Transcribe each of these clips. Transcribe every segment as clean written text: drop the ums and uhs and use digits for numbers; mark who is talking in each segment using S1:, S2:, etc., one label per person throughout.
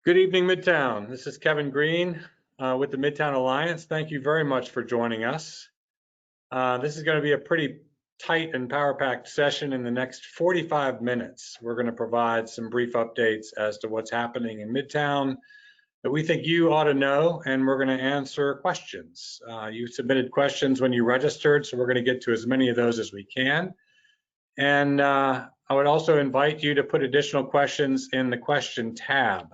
S1: Good evening, Midtown. This is Kevin Green with the Midtown Alliance. Thank you very much for joining us. This is going to be a pretty tight and power-packed session in the next 45 minutes. We're going to provide some brief updates as to what's happening in Midtown that we think you ought to know, and we're going to answer questions. You submitted questions when you registered, so we're going to get to as many of those as we can. And I would also invite you to put additional questions in the question tab.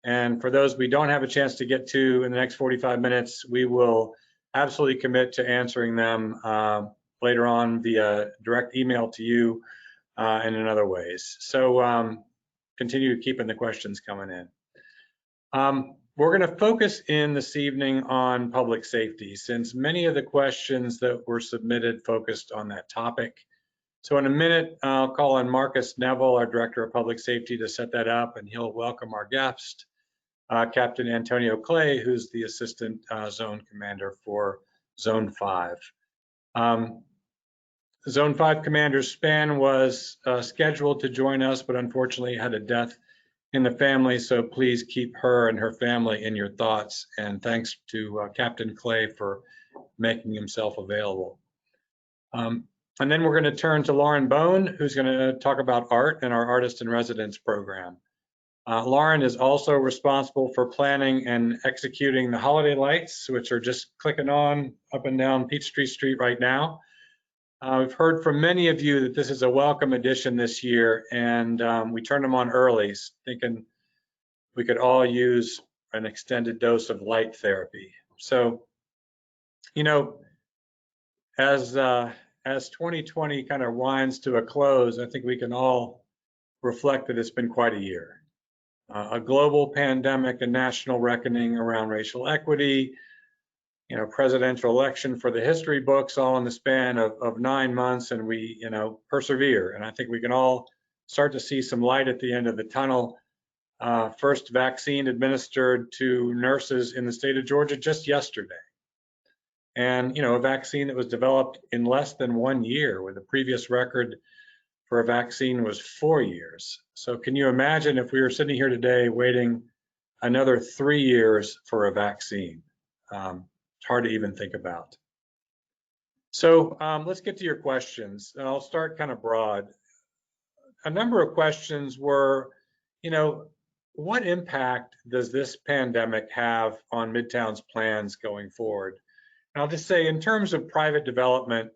S1: And for those we don't have a chance to get to in the next 45 minutes, we will absolutely commit to answering them later on via direct email to you and in other ways. So continue keeping the questions coming in. We're going to focus in this evening on public safety, since many of the questions that were submitted focused on that topic. So in a minute, I'll call on Marcus Neville, our Director of Public Safety, to set that up, and he'll welcome our guest. Captain Antonio Clay, who's the Assistant Zone Commander for Zone 5. Zone 5 Commander Span was scheduled to join us, but unfortunately had a death in the family, so please keep her and her family in your thoughts. And thanks to Captain Clay for making himself available. And then we're going to turn to Lauren Bone, who's going to talk about art and our Artist in Residence program. Lauren is also responsible for planning and executing the holiday lights, which are just clicking on up and down Peachtree Street right now. We've heard from many of you that this is a welcome addition this year, and we turned them on early, thinking we could all use an extended dose of light therapy. So, you know, as 2020 kind of winds to a close, I think we can all reflect that it's been quite a year. A global pandemic, a national reckoning around racial equity, presidential election for the history books, all in the span of 9 months, and we, persevere. And I think we can all start to see some light at the end of the tunnel. First vaccine administered to nurses in the state of Georgia just yesterday. And, a vaccine that was developed in less than 1 year, with the previous record for a vaccine was 4 years. So can you imagine if we were sitting here today waiting another 3 years for a vaccine? It's hard to even think about. So let's get to your questions. I'll start kind of broad. A number of questions were, what impact does this pandemic have on Midtown's plans going forward? And I'll just say, in terms of private development,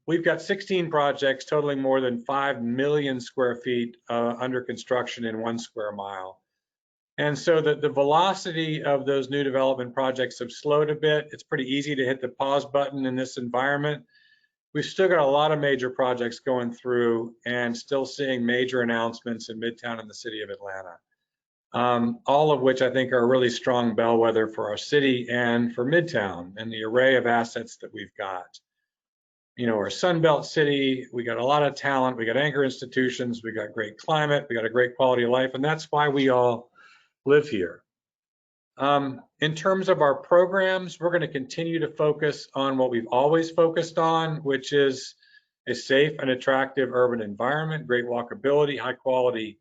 S1: we've got 16 projects totaling more than 5 million square feet under construction in 1 square mile. And so the velocity of those new development projects have slowed a bit. It's pretty easy to hit the pause button in this environment. We've still got a lot of major projects going through and still seeing major announcements in Midtown and the city of Atlanta, all of which I think are a really strong bellwether for our city and for Midtown and the array of assets that we've got. We're a Sunbelt city, we got a lot of talent, we got anchor institutions, we got great climate, we got a great quality of life, and that's why we all live here. In terms of our programs, we're going to continue to focus on what we've always focused on, which is a safe and attractive urban environment, great walkability, high quality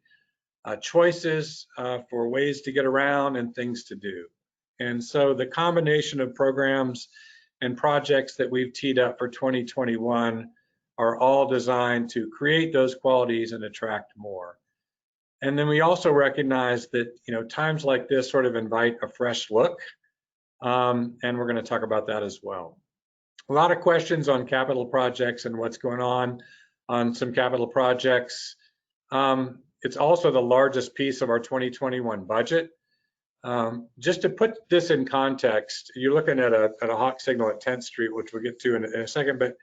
S1: choices for ways to get around and things to do. And so the combination of programs and projects that we've teed up for 2021 are all designed to create those qualities and attract more. And then we also recognize that, times like this sort of invite a fresh look, and we're going to talk about that as well. A lot of questions on capital projects and what's going on some capital projects. It's also the largest piece of our 2021 budget. Just to put this in context, you're looking at a hawk signal at 10th Street, which we'll get to in a second, but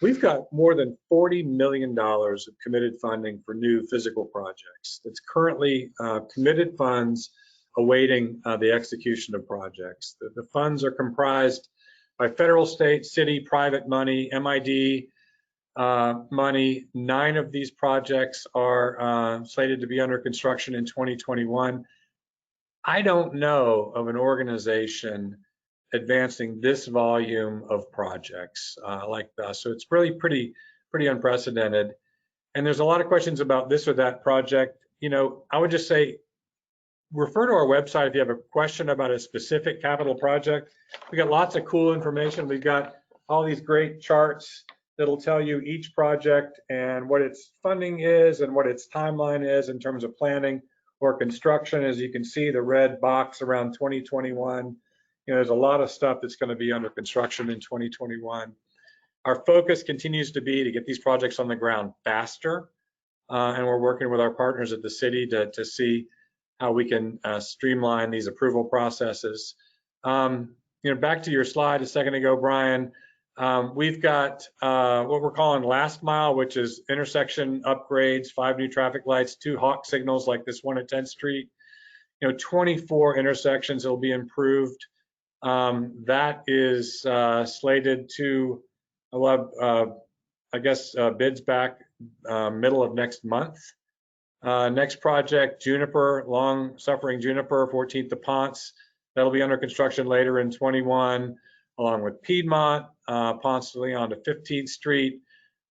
S1: we've got more than $40 million of committed funding for new physical projects. That's currently committed funds awaiting the execution of projects. The funds are comprised by federal, state, city, private money, MID money. 9 of these projects are slated to be under construction in 2021. I don't know of an organization advancing this volume of projects like this. So it's really pretty unprecedented. And there's a lot of questions about this or that project. I would just say refer to our website if you have a question about a specific capital project. We got lots of cool information. We've got all these great charts that'll tell you each project and what its funding is and what its timeline is in terms of planning or construction. As you can see, the red box around 2021, there's a lot of stuff that's going to be under construction in 2021. Our focus continues to be to get these projects on the ground faster, and we're working with our partners at the city to see how we can streamline these approval processes. Back to your slide a second ago, Brian, we've got what we're calling last mile, which is intersection upgrades, 5 new traffic lights, 2 hawk signals like this one at 10th Street, 24 intersections that will be improved. That is slated to, bids back middle of next month. Next project, Juniper, long-suffering Juniper, 14th to Ponce. That'll be under construction later in 21, along with Piedmont, Ponce de Leon to 15th Street,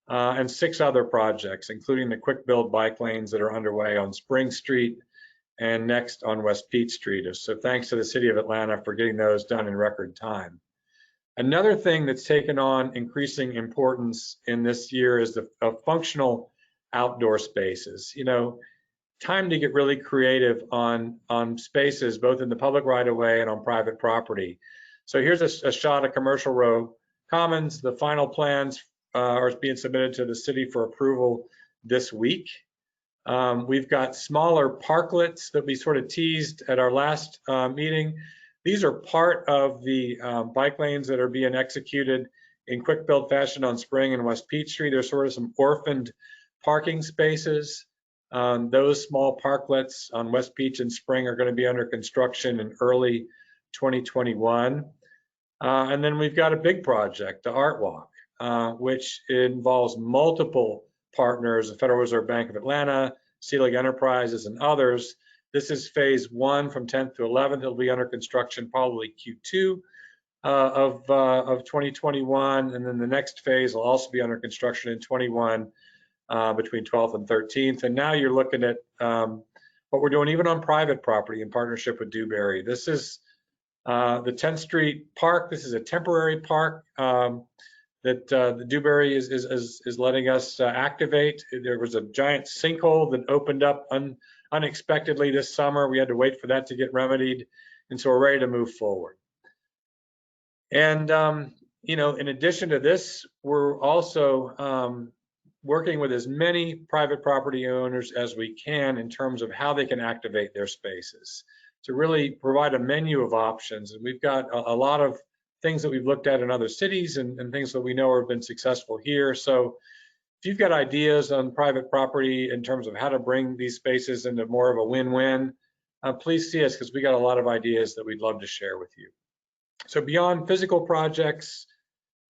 S1: and 6 other projects, including the quick build bike lanes that are underway on Spring Street and next on West Peach Street. So thanks to the City of Atlanta for getting those done in record time. Another thing that's taken on increasing importance in this year is the functional outdoor spaces. Time to get really creative on spaces, both in the public right-of-way and on private property. So here's a shot of Commercial Row Commons. The final plans are being submitted to the city for approval this week. We've got smaller parklets that we sort of teased at our last meeting. These are part of the bike lanes that are being executed in quick build fashion on Spring and West Peach Street. There's sort of some orphaned parking spaces. Those small parklets on West Peach and Spring are going to be under construction in early 2021. And then we've got a big project, the Art Walk, which involves multiple partners, the Federal Reserve Bank of Atlanta, Selig Enterprises, and others. This is phase 1 from 10th to 11th. It'll be under construction probably Q2 of 2021, and then the next phase will also be under construction in 21 between 12th and 13th. And now you're looking at what we're doing even on private property in partnership with Dewberry. This is the 10th Street Park. This is a temporary park that the Dewberry is letting us activate. There was a giant sinkhole that opened up unexpectedly this summer. We had to wait for that to get remedied, and so we're ready to move forward. And in addition to this, we're also working with as many private property owners as we can in terms of how they can activate their spaces to really provide a menu of options. And we've got a lot of things that we've looked at in other cities and things that we know have been successful here. So if you've got ideas on private property in terms of how to bring these spaces into more of a win-win, please see us, because we got a lot of ideas that we'd love to share with you. So beyond physical projects,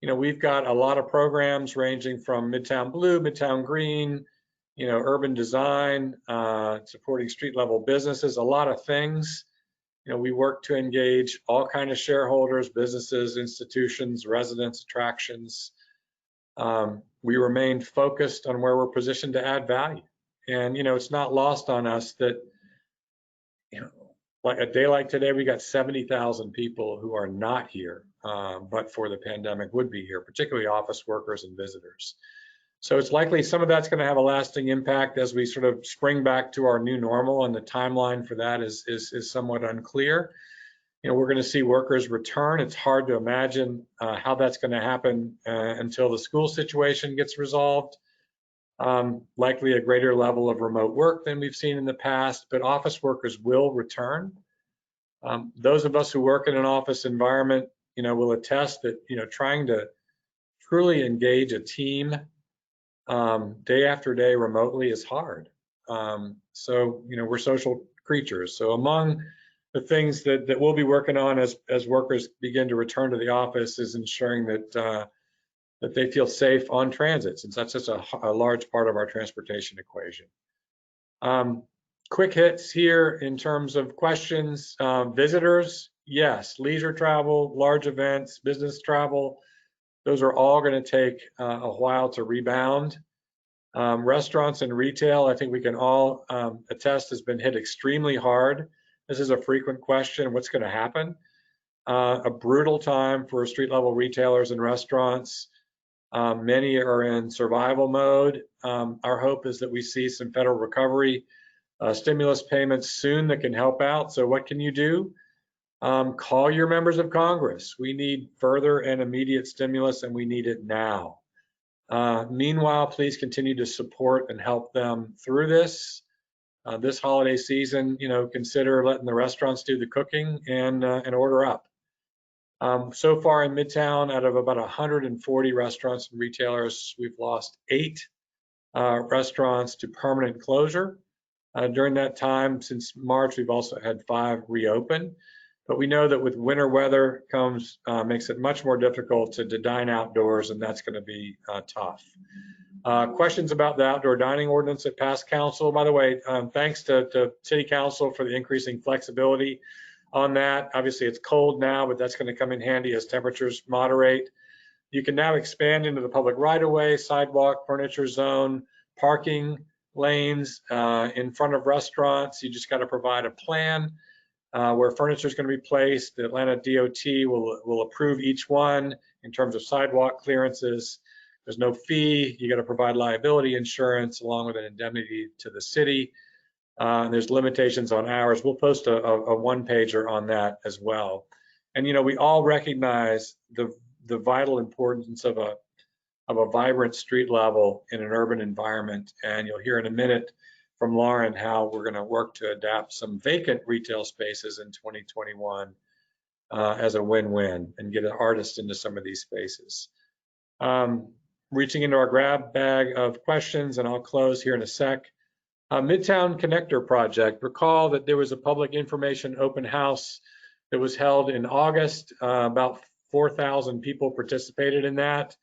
S1: we've got a lot of programs ranging from Midtown Blue, Midtown Green, urban design, supporting street level businesses, a lot of things. We work to engage all kinds of shareholders, businesses, institutions, residents, attractions. We remain focused on where we're positioned to add value. And, it's not lost on us that, like a day like today, we got 70,000 people who are not here, but for the pandemic would be here, particularly office workers and visitors. So it's likely some of that's going to have a lasting impact as we sort of spring back to our new normal, and the timeline for that is somewhat unclear. We're going to see workers return. It's hard to imagine how that's going to happen until the school situation gets resolved. Likely a greater level of remote work than we've seen in the past, but office workers will return. Those of us who work in an office environment, will attest that, trying to truly engage a team day after day remotely is hard. So, we're social creatures. So among the things that we'll be working on as workers begin to return to the office is ensuring that they feel safe on transit, since that's just a large part of our transportation equation. Quick hits here in terms of questions. Visitors, yes. Leisure travel, large events, business travel, those are all going to take a while to rebound. Restaurants and retail, I think we can all attest, has been hit extremely hard. This is a frequent question. What's going to happen? A brutal time for street level retailers and restaurants. Many are in survival mode. Our hope is that we see some federal recovery stimulus payments soon that can help out. So what can you do? Call your members of Congress. We need further and immediate stimulus, and we need it now. Meanwhile, please continue to support and help them through this. This holiday season, consider letting the restaurants do the cooking and order up. So far in Midtown, out of about 140 restaurants and retailers, we've lost 8 restaurants to permanent closure. During that time, since March, we've also had 5 reopen. But we know that with winter weather makes it much more difficult to dine outdoors, and that's going to be tough. Questions about the outdoor dining ordinance that passed council. By the way, thanks to City Council for the increasing flexibility on that. Obviously, it's cold now, but that's going to come in handy as temperatures moderate. You can now expand into the public right-of-way, sidewalk, furniture zone, parking lanes in front of restaurants. You just got to provide a plan where furniture is going to be placed. The Atlanta DOT will approve each one in terms of sidewalk clearances. There's no fee. You got to provide liability insurance along with an indemnity to the city. And there's limitations on hours. We'll post a one-pager on that as well. And we all recognize the vital importance of a vibrant street level in an urban environment. And you'll hear in a minute from Lauren how we're going to work to adapt some vacant retail spaces in 2021 as a win-win and get an artist into some of these spaces. Reaching into our grab bag of questions, and I'll close here in a sec. Midtown Connector Project. Recall that there was a public information open house that was held in August. About 4,000 people participated in that.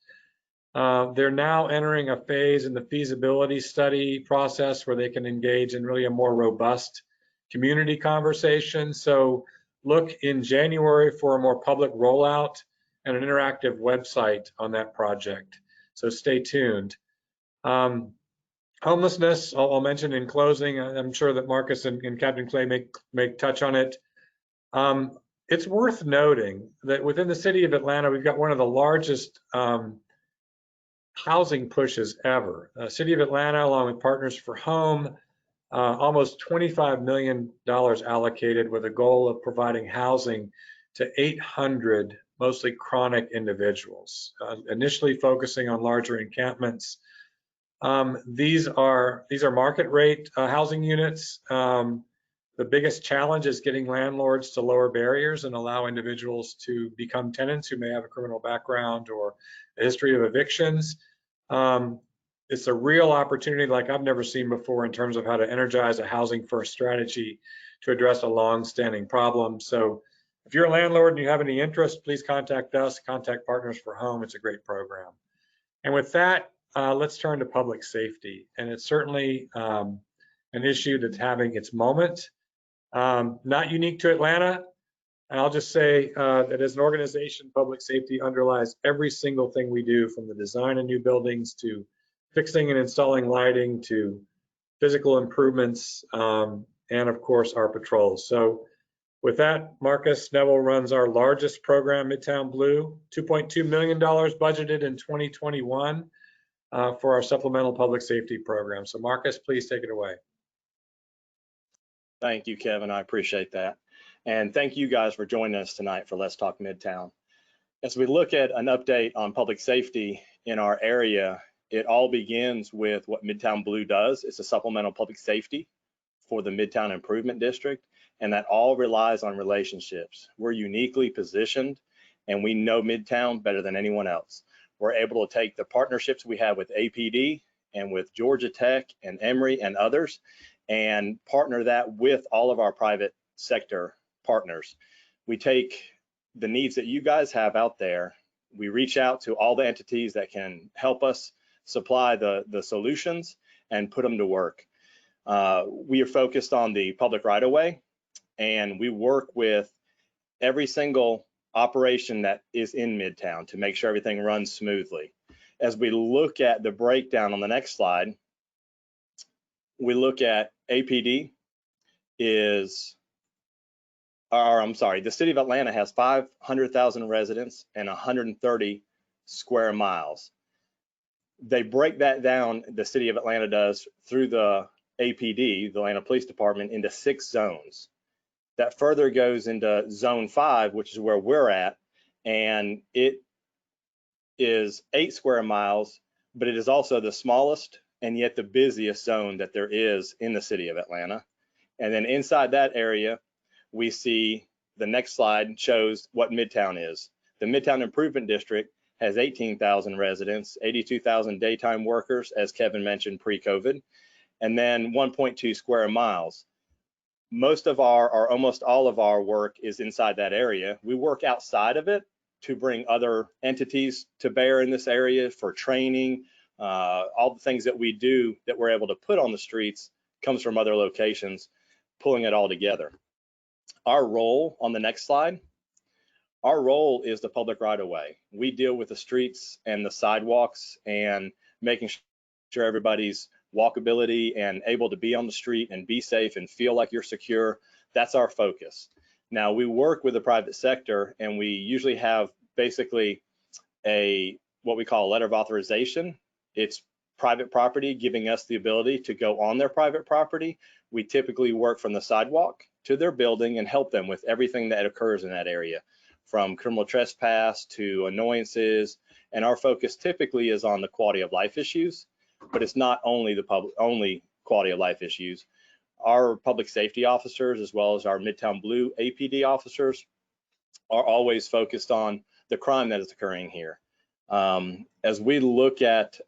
S1: They're now entering a phase in the feasibility study process where they can engage in really a more robust community conversation. So look in January for a more public rollout and an interactive website on that project. So stay tuned. Homelessness, I'll mention in closing. I'm sure that Marcus and Captain Clay may touch on it. It's worth noting that within the city of Atlanta, we've got one of the largest housing pushes ever. City of Atlanta, along with Partners for Home, almost $25 million allocated with a goal of providing housing to 800 mostly chronic individuals, initially focusing on larger encampments. These are market rate housing units. The biggest challenge is getting landlords to lower barriers and allow individuals to become tenants who may have a criminal background or a history of evictions. It's a real opportunity like I've never seen before in terms of how to energize a housing first strategy to address a long-standing problem. So if you're a landlord and you have any interest, please contact us, contact Partners for Home. It's a great program. And with that, let's turn to public safety. And it's certainly an issue that's having its moment. Not unique to Atlanta. And I'll just say that as an organization, public safety underlies every single thing we do, from the design of new buildings to fixing and installing lighting to physical improvements, and of course our patrols. So with that, Marcus Neville runs our largest program, Midtown Blue, $2.2 million budgeted in 2021 for our supplemental public safety program. So Marcus, please take it away.
S2: Thank you, Kevin. I appreciate that. And thank you guys for joining us tonight for Let's Talk Midtown. As we look at an update on public safety in our area, it all begins with what Midtown Blue does. It's a supplemental public safety for the Midtown Improvement District, and that all relies on relationships. We're uniquely positioned, and we know Midtown better than anyone else. We're able to take the partnerships we have with APD and with Georgia Tech and Emory and others, and partner that with all of our private sector partners. We take the needs that you guys have out there, we reach out to all the entities that can help us supply the solutions and put them to work. We are focused on the public right-of-way, and we work with every single operation that is in Midtown to make sure everything runs smoothly. As we look at the breakdown on the next slide, we look at APD is I'm sorry, the city of Atlanta has 500,000 residents and 130 square miles. They break that down, the city of Atlanta does, through the APD, the Atlanta Police Department, into 6 zones. That further goes into zone 5, which is where we're at, and it is 8 square miles, but it is also the smallest and yet the busiest zone that there is in the city of Atlanta. And then inside that area, we see the next slide shows what Midtown is. The Midtown Improvement District has 18,000 residents, 82,000 daytime workers, as Kevin mentioned, pre-COVID, and then 1.2 square miles. Most of our, or almost all of our work is inside that area. We work outside of it to bring other entities to bear in this area for training. All the things that we do that we're able to put on the streets comes from other locations, pulling it all together. Our role on the next slide, our role is the public right-of-way. We deal with the streets and the sidewalks and making sure everybody's walkability and able to be on the street and be safe and feel like you're secure. That's our focus. Now, we work with the private sector, and we usually have basically what we call a letter of authorization. It's private property giving us the ability to go on their private property. We typically work from the sidewalk to their building and help them with everything that occurs in that area, from criminal trespass to annoyances. And our focus typically is on the quality of life issues, but it's not only the quality of life issues. Our public safety officers, as well as our Midtown Blue APD officers, are always focused on the crime that is occurring here. As we look at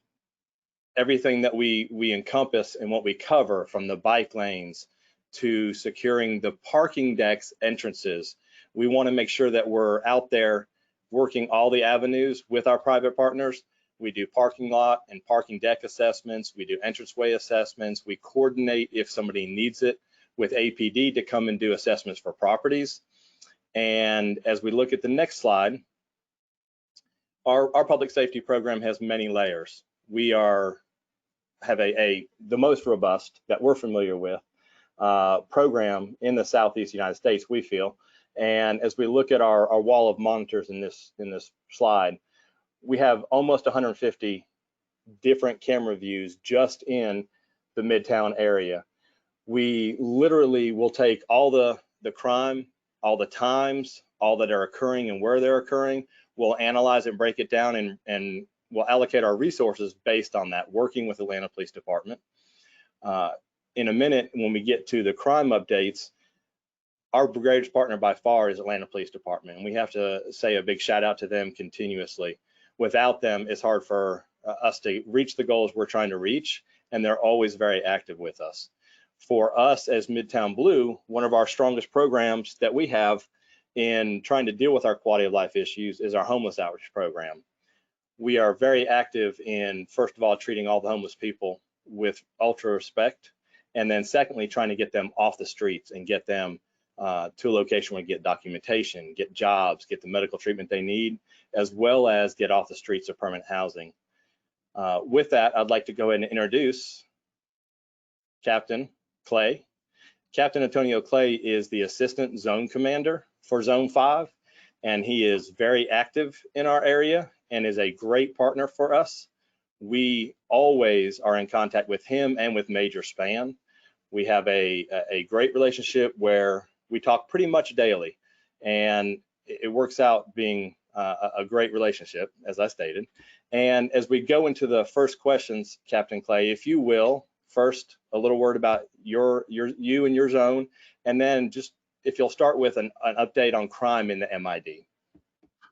S2: everything that we encompass and what we cover, from the bike lanes to securing the parking decks entrances, we want to make sure that we're out there working all the avenues with our private partners. We do parking lot and parking deck assessments. We do entranceway assessments. We coordinate, if somebody needs it, with APD to come and do assessments for properties. And as we look at the next slide, our public safety program has many layers. We have the most robust that we're familiar with program in the Southeast United States, we feel. And as we look at our wall of monitors in this slide, we have almost 150 different camera views just in the Midtown area. We literally will take all the crime, all the times, all that are occurring and where they're occurring. We'll analyze and break it down, and we'll allocate our resources based on that, working with Atlanta Police Department. In a minute, when we get to the crime updates, our greatest partner by far is Atlanta Police Department, and we have to say a big shout out to them continuously. Without them, it's hard for us to reach the goals we're trying to reach, and they're always very active with us. For us as Midtown Blue, one of our strongest programs that we have in trying to deal with our quality of life issues is our homeless outreach program. We are very active in, first of all, treating all the homeless people with ultra respect, and then secondly, trying to get them off the streets and get them to a location where they get documentation, get jobs, get the medical treatment they need, as well as get off the streets of permanent housing. With that, I'd like to go ahead and introduce Captain Clay. Captain Antonio Clay is the Assistant Zone Commander for Zone 5, and he is very active in our area and is a great partner for us. We always are in contact with him and with Major Span. We have a great relationship where we talk pretty much daily, and it works out being a great relationship, as I stated. And as we go into the first questions, Captain Clay, if you will, first a little word about you and your zone, and then just if you'll start with an update on crime in the MID.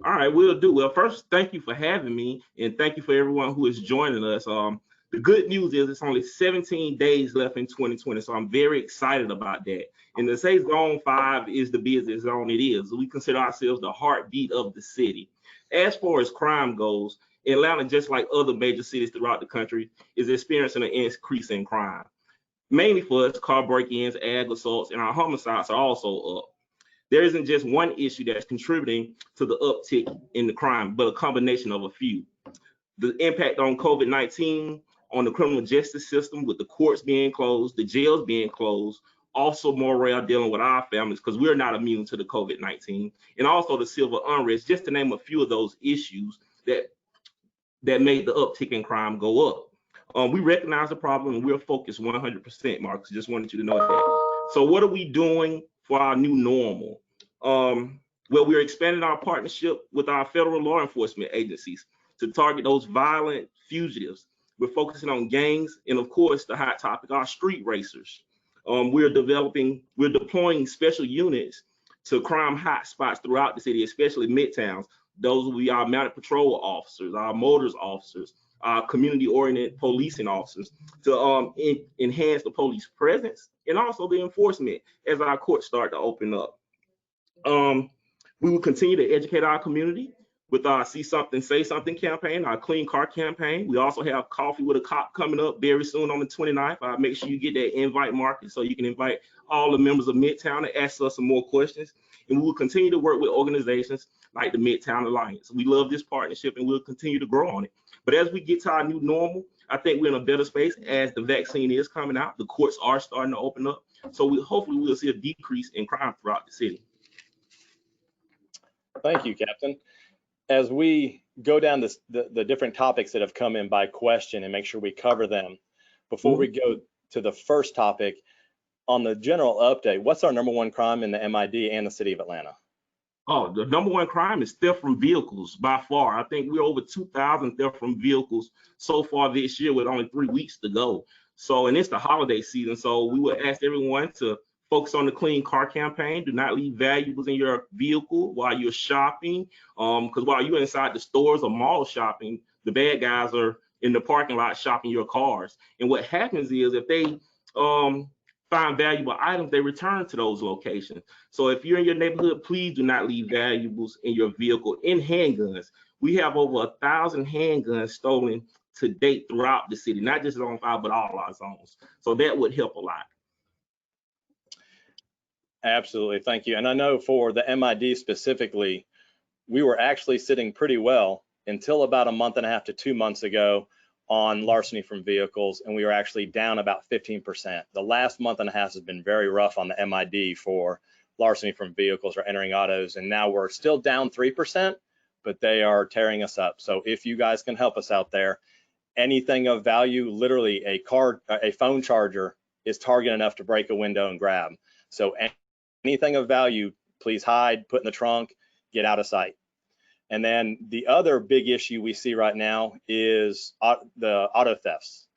S3: All right, we'll do. Well, first, thank you for having me, and thank you for everyone who is joining us. The good news is it's only 17 days left in 2020, so I'm very excited about that. And to say Zone 5 is the busiest zone it is, we consider ourselves the heartbeat of the city. As far as crime goes, Atlanta, just like other major cities throughout the country, is experiencing an increase in crime. Mainly for us, car break-ins, ag assaults, and our homicides are also up. There isn't just one issue that's contributing to the uptick in the crime, but a combination of a few. The impact on COVID-19 on the criminal justice system, with the courts being closed, the jails being closed, also morale dealing with our families because we're not immune to the COVID-19, and also the civil unrest, just to name a few of those issues that made the uptick in crime go up. We recognize the problem and we're focused 100%, Marcus. Just wanted you to know that. So what are we doing for our new normal? Well, we're expanding our partnership with our federal law enforcement agencies to target those violent fugitives. We're focusing on gangs and, of course, the hot topic, our street racers. We're deploying special units to crime hotspots throughout the city, especially Midtowns. Those will be our mounted patrol officers, our motors officers, our community-oriented policing officers to enhance the police presence and also the enforcement as our courts start to open up. We will continue to educate our community with our See Something, Say Something campaign, our Clean Car campaign. We also have Coffee with a Cop coming up very soon on the 29th. I'll make sure you get that invite, Marcus, so you can invite all the members of Midtown to ask us some more questions. And we will continue to work with organizations like the Midtown Alliance. We love this partnership and we'll continue to grow on it. But as we get to our new normal, I think we're in a better space as the vaccine is coming out. The courts are starting to open up. So hopefully we'll see a decrease in crime throughout the city.
S2: Thank you, Captain. As we go down the different topics that have come in by question and make sure we cover them, before we go to the first topic, on the general update, what's our #1 crime in the MID and the city of Atlanta?
S3: Oh, the #1 crime is theft from vehicles by far. I think we're over 2,000 theft from vehicles so far this year with only 3 weeks to go. So, and it's the holiday season. So we would ask everyone to focus on the Clean Car campaign. Do not leave valuables in your vehicle while you're shopping. Because while you're inside the stores or mall shopping, the bad guys are in the parking lot shopping your cars. And what happens is if they find valuable items, they return to those locations. So if you're in your neighborhood, please do not leave valuables in your vehicle. In handguns, we have over 1,000 handguns stolen to date throughout the city, not just Zone 5, but all our zones. So that would help a lot.
S2: Absolutely, thank you. And I know for the MID specifically, we were actually sitting pretty well until about a month and a half to 2 months ago on larceny from vehicles, and we were actually down about 15%. The last month and a half has been very rough on the MID for larceny from vehicles or entering autos, and now we're still down 3%, but they are tearing us up. So if you guys can help us out there, anything of value, literally a phone charger is target enough to break a window and grab. So anything of value, please hide, put in the trunk, get out of sight. And then the other big issue we see right now is the auto thefts.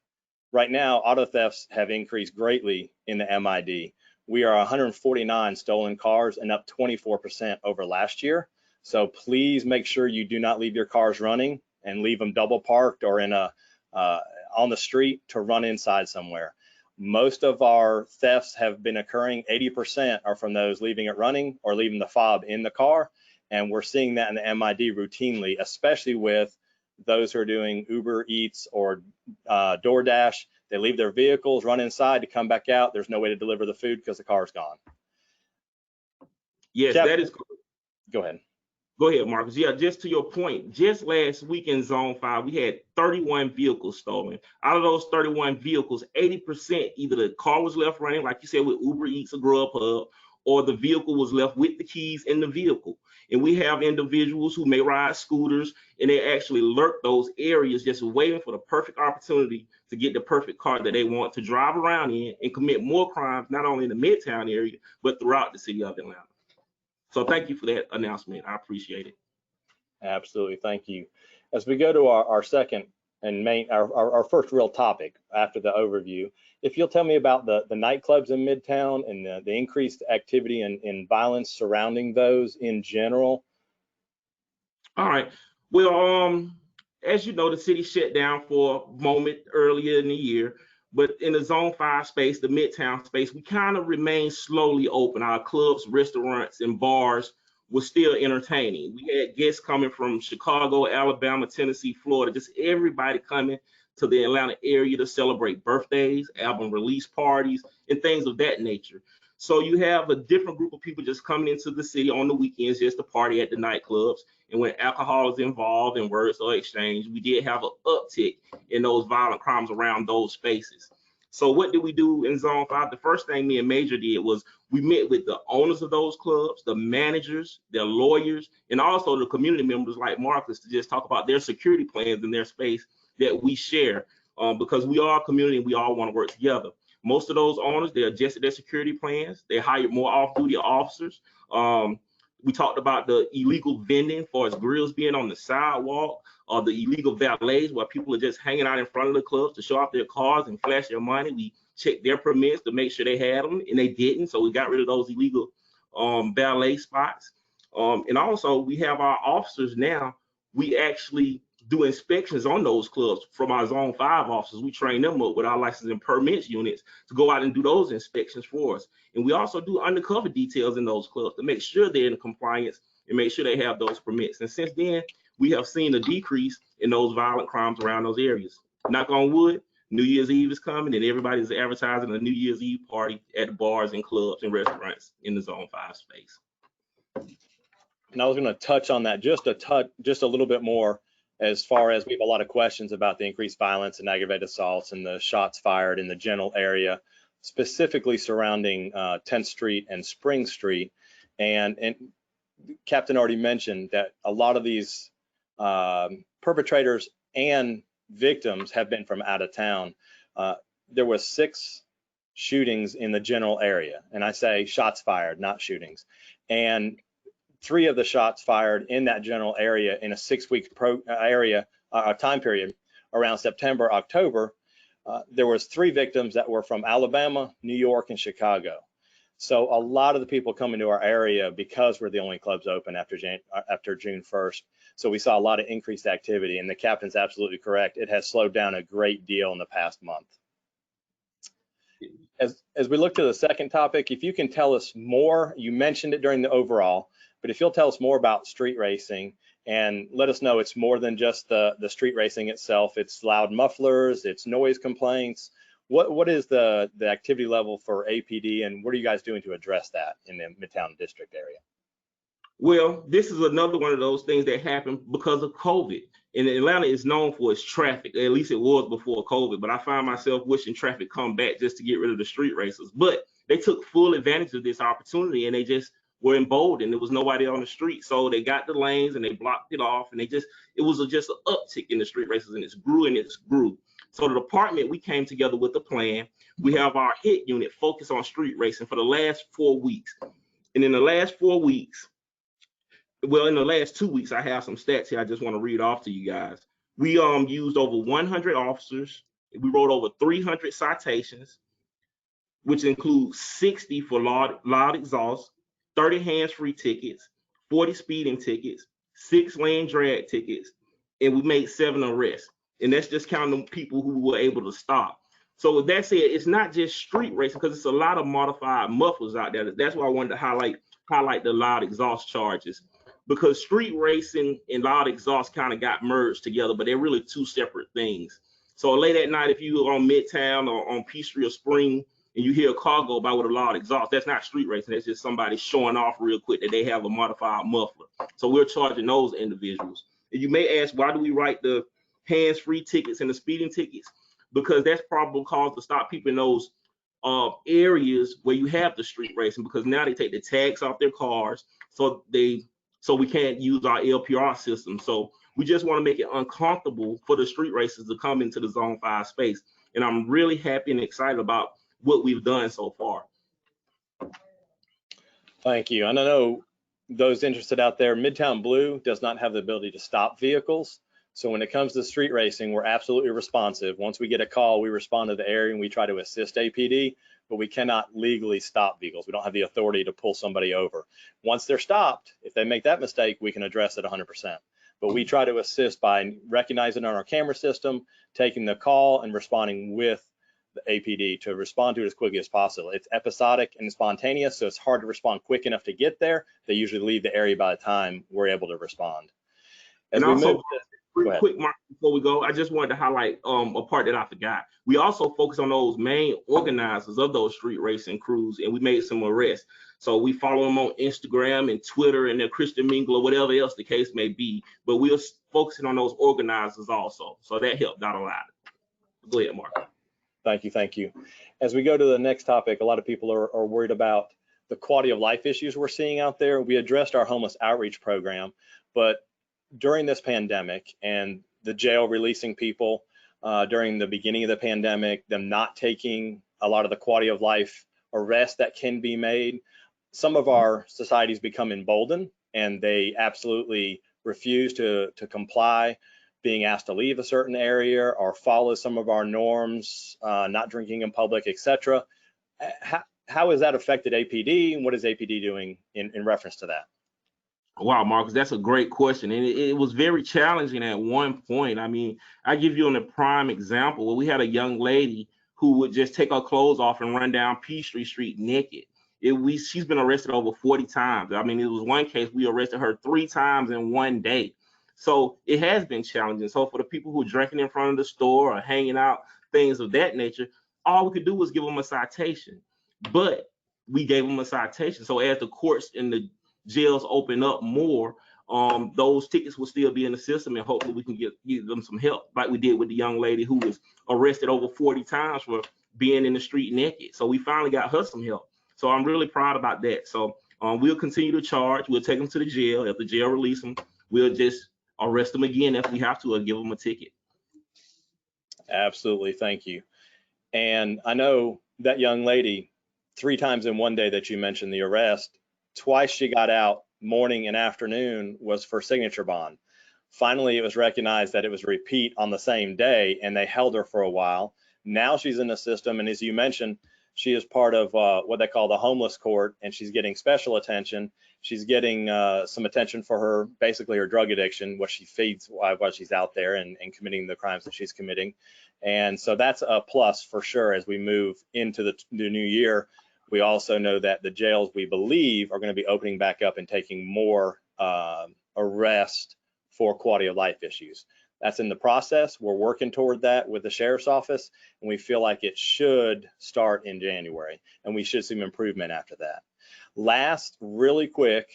S2: Right now, auto thefts have increased greatly in the MID. We are 149 stolen cars and up 24% over last year. So please make sure you do not leave your cars running and leave them double parked or in on the street to run inside somewhere. Most of our thefts have been occurring, 80% are from those leaving it running or leaving the fob in the car. And we're seeing that in the MID routinely, especially with those who are doing Uber Eats or DoorDash. They leave their vehicles, run inside to come back out. There's no way to deliver the food because the car's gone.
S3: Yes, that is correct.
S2: Go ahead.
S3: Go ahead, Marcus. Yeah, just to your point, just last week in Zone 5, we had 31 vehicles stolen. Out of those 31 vehicles, 80% either the car was left running, like you said, with Uber Eats or Grubhub, or the vehicle was left with the keys in the vehicle. And we have individuals who may ride scooters and they actually lurk those areas just waiting for the perfect opportunity to get the perfect car that they want to drive around in and commit more crimes, not only in the Midtown area, but throughout the city of Atlanta. So thank you for that announcement. I appreciate it.
S2: Absolutely, thank you. As we go to our second and main, our first real topic after the overview, if you'll tell me about the nightclubs in Midtown and the increased activity and violence surrounding those in general.
S3: All right. Well, as you know, the city shut down for a moment earlier in the year, but in the Zone 5 space, the Midtown space, we kind of remained slowly open. Our clubs, restaurants, and bars were still entertaining. We had guests coming from Chicago, Alabama, Tennessee, Florida, just everybody coming to the Atlanta area to celebrate birthdays, album release parties, and things of that nature. So you have a different group of people just coming into the city on the weekends just to party at the nightclubs. And when alcohol is involved and words are exchanged, we did have an uptick in those violent crimes around those spaces. So what did we do in Zone 5? The first thing me and Major did was we met with the owners of those clubs, the managers, their lawyers, and also the community members like Marcus to just talk about their security plans in their space that we share, because we are a community and we all want to work together. Most of those owners, they adjusted their security plans. They hired more off-duty officers. We talked about the illegal vending, as far as grills being on the sidewalk, or the illegal valets where people are just hanging out in front of the clubs to show off their cars and flash their money. We checked their permits to make sure they had them, and they didn't. So we got rid of those illegal valet spots. And also we have our officers now. We actually do inspections on those clubs from our Zone 5 officers. We train them up with our license and permits units to go out and do those inspections for us. And we also do undercover details in those clubs to make sure they're in compliance and make sure they have those permits. And since then, we have seen a decrease in those violent crimes around those areas. Knock on wood, New Year's Eve is coming and everybody's advertising a New Year's Eve party at bars and clubs and restaurants in the Zone 5 space.
S2: And I was going to touch on that just a little bit more, as far as we have a lot of questions about the increased violence and aggravated assaults and the shots fired in the general area, specifically surrounding 10th Street and Spring Street. And Captain already mentioned that a lot of these perpetrators and victims have been from out of town. There was 6 shootings in the general area, and I say shots fired, not shootings. And 3 of the shots fired in that general area in a 6-week time period around September, October. There was 3 victims that were from Alabama, New York, and Chicago. So a lot of the people come into our area because we're the only clubs open after June 1st. So we saw a lot of increased activity, and the captain's absolutely correct. It has slowed down a great deal in the past month. As we look to the second topic, if you can tell us more, you mentioned it during the overall, but if you'll tell us more about street racing and let us know it's more than just the street racing itself, it's loud mufflers, it's noise complaints. What is the activity level for APD, and what are you guys doing to address that in the Midtown District area?
S3: Well, this is another one of those things that happened because of COVID. And Atlanta is known for its traffic, at least it was before COVID, but I find myself wishing traffic come back just to get rid of the street racers. But they took full advantage of this opportunity and they just were emboldened. There was nobody on the street. So they got the lanes and they blocked it off, and it was just an uptick in the street races, and it's grew and it's grew. So the department, we came together with a plan. We have our hit unit focused on street racing for the last 4 weeks. And in the last 4 weeks, well, in the last 2 weeks, I have some stats here I just want to read off to you guys. We used over 100 officers. We wrote over 300 citations, which includes 60 for loud exhaust, 30 hands-free tickets, 40 speeding tickets, 6 lane drag tickets, and we made 7 arrests. And that's just counting the people who were able to stop. So with that said, it's not just street racing, because it's a lot of modified mufflers out there. That's why I wanted to highlight the loud exhaust charges, because street racing and loud exhaust kind of got merged together, but they're really 2 separate things. So late at night, if you're on Midtown or on Peachtree or Spring and you hear a car go by with a loud exhaust, that's not street racing. That's just somebody showing off real quick that they have a modified muffler. So we're charging those individuals. And you may ask, why do we write the hands-free tickets and the speeding tickets? Because that's probable cause to stop people in those areas where you have the street racing, because now they take the tags off their cars, so we can't use our LPR system. So we just want to make it uncomfortable for the street racers to come into the Zone 5 space. And I'm really happy and excited about what we've done so far.
S2: Thank you. And I know those interested out there, Midtown Blue does not have the ability to stop vehicles. So when it comes to street racing, we're absolutely responsive. Once we get a call, we respond to the area and we try to assist APD, but we cannot legally stop vehicles. We don't have the authority to pull somebody over. Once they're stopped, if they make that mistake, we can address it 100%. But we try to assist by recognizing on our camera system, taking the call and responding with the APD to respond to it as quickly as possible. It's episodic and spontaneous, so it's hard to respond quick enough to get there. They usually leave the area by the time we're able to respond. As we move
S3: Real quick, Mark, before we go, I just wanted to highlight a part that I forgot. We also focus on those main organizers of those street racing crews, and we made some arrests. So we follow them on Instagram and Twitter and their Christian Mingle or whatever else the case may be. But we are focusing on those organizers also. So that helped out a lot. Go ahead, Mark.
S2: Thank you, thank you. As we go to the next topic, a lot of people are worried about the quality of life issues we're seeing out there. We addressed our homeless outreach program, but during this pandemic and the jail releasing people during the beginning of the pandemic, them not taking a lot of the quality of life arrests that can be made, some of our societies become emboldened and they absolutely refuse to comply, being asked to leave a certain area or follow some of our norms, not drinking in public, etc. How has that affected APD, and what is APD doing in reference to that?
S3: Wow, Marcus, that's a great question. And it was very challenging at one point. I mean, I give you a prime example where we had a young lady who would just take her clothes off and run down Peachtree Street naked. She's been arrested over 40 times. I mean, it was one case we arrested her 3 times in one day. So it has been challenging. So for the people who are drinking in front of the store or hanging out, things of that nature, all we could do was give them a citation. But we gave them a citation. So as the courts and the jails open up more, those tickets will still be in the system, and hopefully we can give them some help, like we did with the young lady who was arrested over 40 times for being in the street naked. So we finally got her some help. So I'm really proud about that. So we'll continue to charge. We'll take them to the jail. If the jail release them, we'll just arrest them again if we have to, or give them a ticket.
S2: Absolutely, thank you. And I know that young lady, 3 times in one day that you mentioned the arrest, twice she got out, morning and afternoon, was for signature bond. Finally, it was recognized that it was a repeat on the same day, and they held her for a while. Now she's in the system, and as you mentioned, she is part of what they call the homeless court, and she's getting special attention. She's getting some attention for her, basically her drug addiction, what she feeds while she's out there and committing the crimes that she's committing. And so that's a plus for sure as we move into the new year. We also know that the jails, we believe, are going to be opening back up and taking more arrests for quality of life issues. That's in the process. We're working toward that with the sheriff's office, and we feel like it should start in January, and we should see some improvement after that. Last, really quick,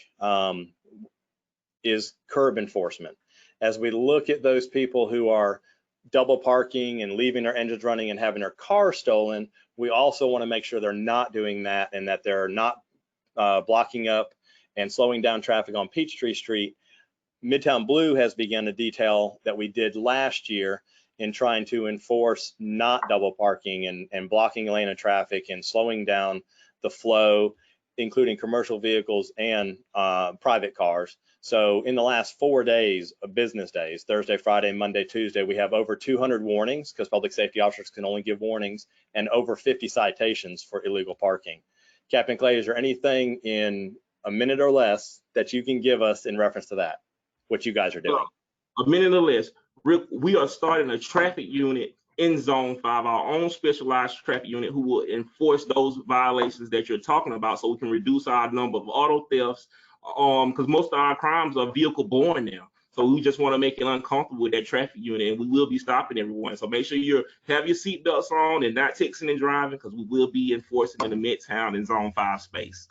S2: is curb enforcement. As we look at those people who are double parking and leaving their engines running and having their car stolen, we also want to make sure they're not doing that, and that they're not blocking up and slowing down traffic on Peachtree Street. Midtown Blue has begun a detail that we did last year in trying to enforce not double parking and blocking lane of traffic and slowing down the flow, including commercial vehicles and private cars. So in the last 4 days of business days, Thursday, Friday, Monday, Tuesday, we have over 200 warnings, because public safety officers can only give warnings, and over 50 citations for illegal parking. Captain Clay, is there anything in a minute or less that you can give us in reference to that, what you guys are doing?
S3: A minute or less. We are starting a traffic unit in Zone 5, our own specialized traffic unit, who will enforce those violations that you're talking about, so we can reduce our number of auto thefts, because most of our crimes are vehicle borne now. So we just want to make it uncomfortable with that traffic unit, and we will be stopping everyone. So make sure you have your seatbelts on and not texting and driving, because we will be enforcing in the Midtown and Zone 5 space.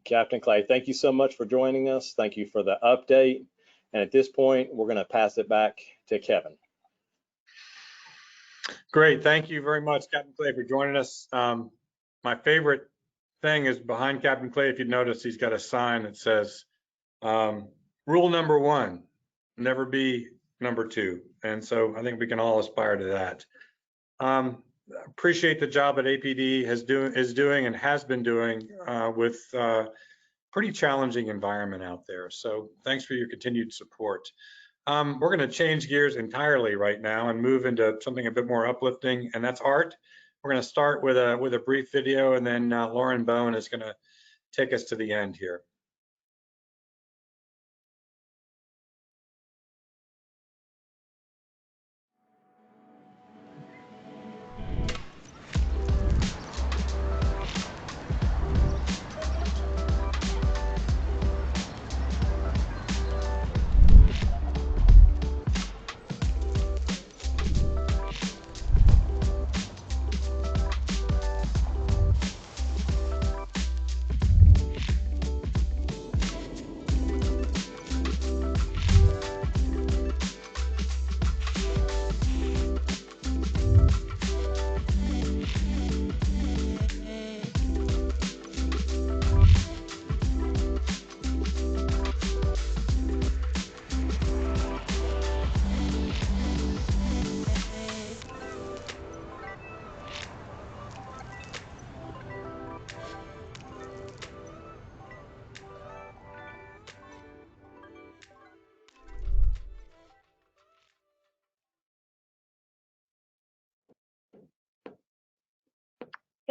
S2: Captain Clay, thank you so much for joining us. Thank you for the update. And at this point, we're going to pass it back to Kevin.
S1: Great. Thank you very much, Captain Clay, for joining us. My favorite thing is behind Captain Clay. If you notice, he's got a sign that says, rule number 1, never be number 2. And so I think we can all aspire to that. Appreciate the job that APD is doing and has been doing with pretty challenging environment out there. So thanks for your continued support. We're going to change gears entirely right now and move into something a bit more uplifting, and that's art. We're going to start with a brief video, and then Lauren Bowen is going to take us to the end here.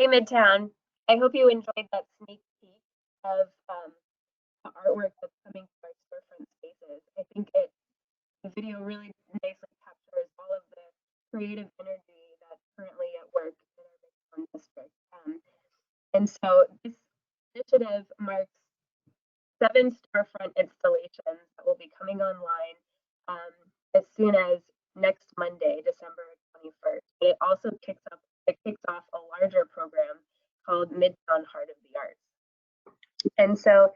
S4: Hey Midtown, I hope you enjoyed that sneak peek of the artwork that's coming to our storefront spaces. I think the video really nicely captures all of the creative energy that's currently at work in our Midtown district. And so this initiative marks 7 storefront installations that will be coming online as soon as next Monday, December 21st. But it also kicks off a larger program called Midtown Heart of the Arts. And so,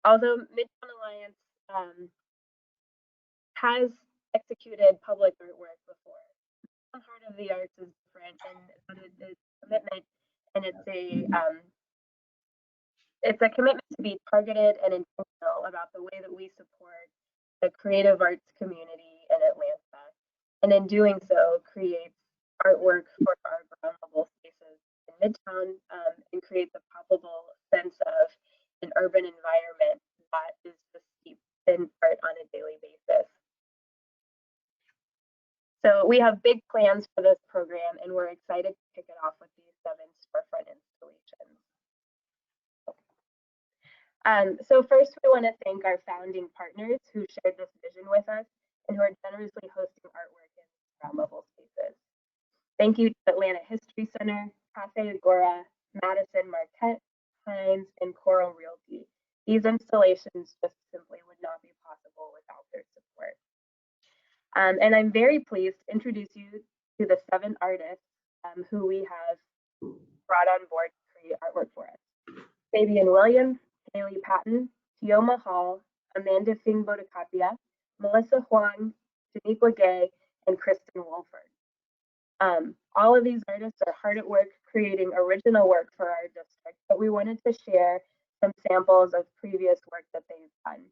S4: although Midtown Alliance has executed public artwork before, Midtown Heart of the Arts is different, and it is commitment, and it's a commitment to be targeted and intentional about the way that we support the creative arts community in Atlanta, and in doing so, creates artwork for our ground level spaces in Midtown, and creates a palpable sense of an urban environment that is just steeped in art on a daily basis. So we have big plans for this program, and we're excited to kick it off with these 7 storefront installations. So first, we want to thank our founding partners who shared this vision with us and who are generously hosting artwork in ground level spaces. Thank you to Atlanta History Center, Cafe Agora, Madison Marquette, Hines, and Coral Realty. These installations just simply would not be possible without their support. And I'm very pleased to introduce you to the 7 artists who we have brought on board to create artwork for us. Fabian Williams, Haley Patton, Tioma Hall, Amanda Fing Bodicapia, Melissa Huang, Janiqua Gay, and Kristen Wolford. All of these artists are hard at work creating original work for our district, but we wanted to share some samples of previous work that they've done.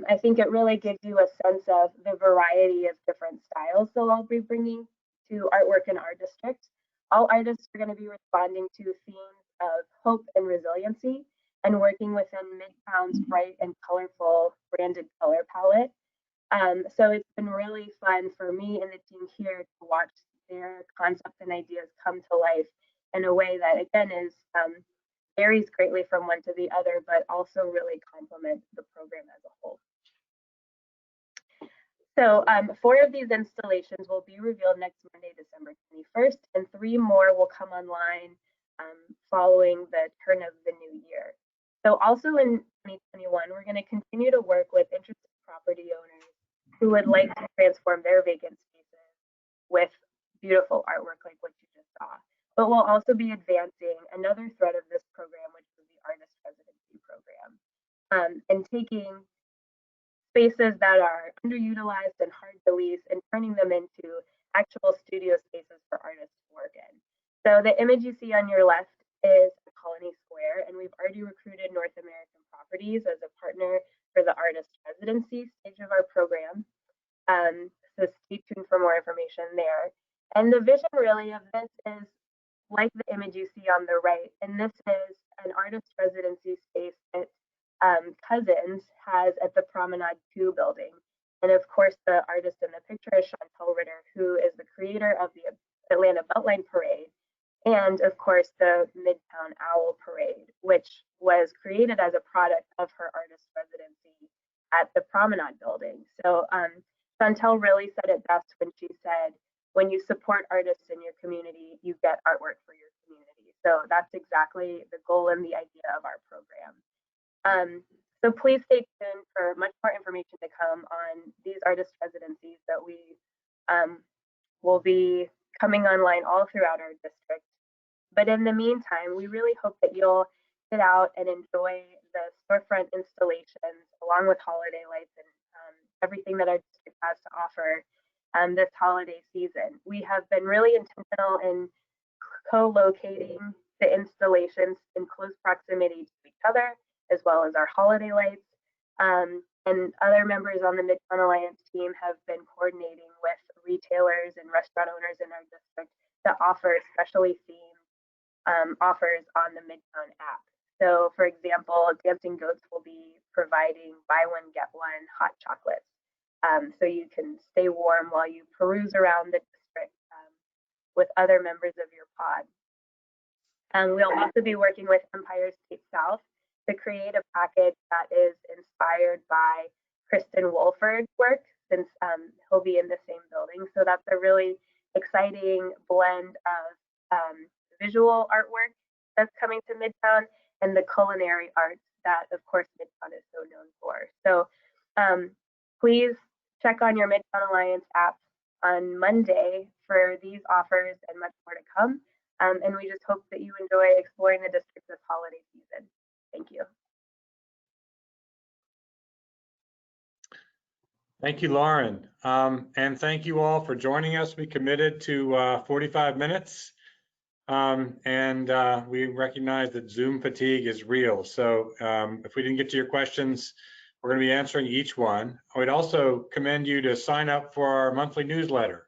S4: I think it really gives you a sense of the variety of different styles they'll all be bringing to artwork in our district. All artists are going to be responding to themes of hope and resiliency and working within Midtown's bright and colorful branded color palette. So it's been really fun for me and the team here to watch their concepts and ideas come to life in a way that, again, is varies greatly from one to the other, but also really complements the program as a whole. So 4 of these installations will be revealed next Monday, December 21st, and 3 more will come online following the turn of the new year. So also in 2021, we're going to continue to work with interested property owners who would like to transform their vacant spaces with beautiful artwork like what you just saw. But we'll also be advancing another thread of this program, which is the artist residency program, and taking spaces that are underutilized and hard to lease and turning them into actual studio spaces for artists to work in. So the image you see on your left is Colony Square, and we've already recruited North American Properties as a partner for the artist residency stage of our program. So stay tuned for more information there. And the vision really of this is like the image you see on the right, and this is an artist residency space that Cousins has at the Promenade 2 building. And of course, the artist in the picture is Chantel Ritter, who is the creator of the Atlanta Beltline Parade, and of course, the Midtown Owl Parade, which was created as a product of her artist residency at the Promenade building. So Chantel really said it best when she said, when you support artists in your community, you get artwork for your community. So that's exactly the goal and the idea of our program. So please stay tuned for much more information to come on these artist residencies that we will be coming online all throughout our district. But in the meantime, we really hope that you'll sit out and enjoy the storefront installations along with holiday lights and everything that our district has to offer this holiday season. We have been really intentional in co-locating the installations in close proximity to each other, as well as our holiday lights. And other members on the Midtown Alliance team have been coordinating with retailers and restaurant owners in our district to offer specially themed offers on the Midtown app. So for example, Dancing Goats will be providing buy one, get one hot chocolates. So you can stay warm while you peruse around the district with other members of your pod. We'll also be working with Empire State South to create a package that is inspired by Kristen Wolford's work, since he'll be in the same building. So that's a really exciting blend of visual artwork that's coming to Midtown and the culinary arts that, of course, Midtown is so known for. So please check on your Midtown Alliance app on Monday for these offers and much more to come. And we just hope that you enjoy exploring the district this holiday season. Thank you.
S1: Thank you, Lauren. And thank you all for joining us. We committed to 45 minutes. We recognize that Zoom fatigue is real. So if we didn't get to your questions, we're going to be answering each one. I would also commend you to sign up for our monthly newsletter.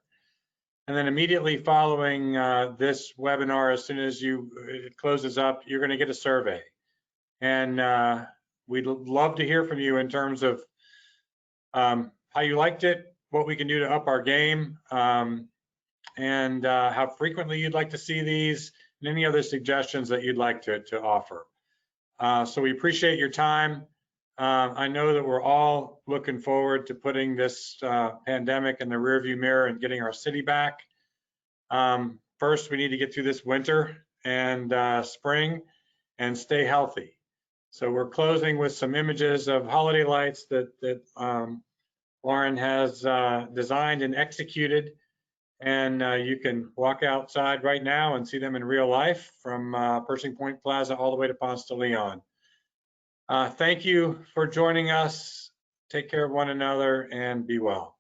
S1: And then immediately following this webinar, as soon as it closes up, you're going to get a survey. And we'd love to hear from you in terms of how you liked it, what we can do to up our game, and how frequently you'd like to see these, and any other suggestions that you'd like to offer. So we appreciate your time. I know that we're all looking forward to putting this pandemic in the rearview mirror and getting our city back. First, we need to get through this winter and spring and stay healthy. So we're closing with some images of holiday lights that Lauren has designed and executed. And you can walk outside right now and see them in real life from Pershing Point Plaza all the way to Ponce de Leon. Thank you for joining us. Take care of one another and be well.